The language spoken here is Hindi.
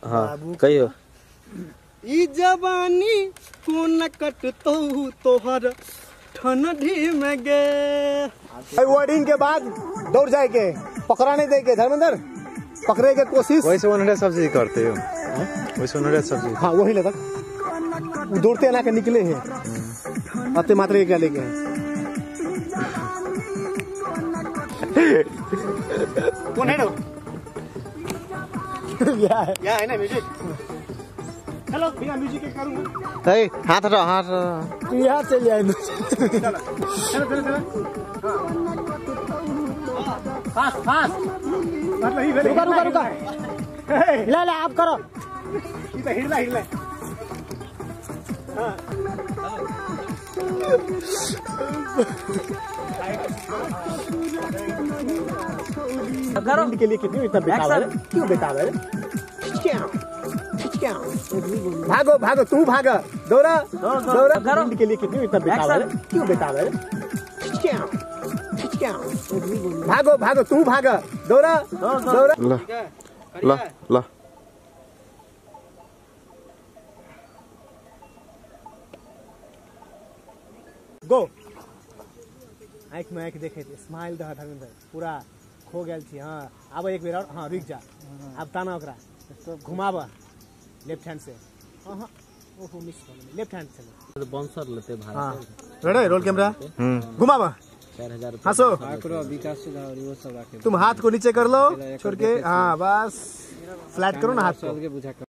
हाँ कहियो। ई जवानी को न कटतो तोहर ठंडी में गे। वर्डिंग के बाद दौड़ जाए के पकड़ा नहीं दे के धर्मेंद्र पकड़े के कोशिश। वैसे 100 सब्जी करते हो, वैसे 100 सब्जी। हाँ वही लगा दौड़ते ना के निकले हैं आते मात्र क्या लेके कौन है या है ना म्यूजिक। हेलो बिना म्यूजिक के करूंगा। हाथ रहा हाथ यहाँ चले आए चलो फास्ट फास्ट मतलब ही रुका रुका रुका हिला ला आप करो इधर हिला हिला। गरम के लिए कितनी इतना बेकार है, क्यों बेकार है? भागो भागो तू भागा दौड़ा दौड़ा गरम के लिए कितनी इतना बेकार है, क्यों बेकार है? भागो भागो तू भागा दौड़ा दौड़ा। ला ला ला गो आँख में आँख देखे थे स्माइल दह धर्मेंद्र पूरा खो गया थी। हाँ अब एक बेर और हाँ रुक जा अब ताना ओकरा तो घुमावा लेफ्ट हैंड से। हाँ ओहो मिस लेफ्ट हैंड से बाउंसर लेते भाई। हाँ रेडी रोल कैमरा घुमावा 4000 हंसो विकास वो सब तुम हाथ को नीचे कर लो छोड़ के। हाँ बस फ्लैट करो ना हाथ को।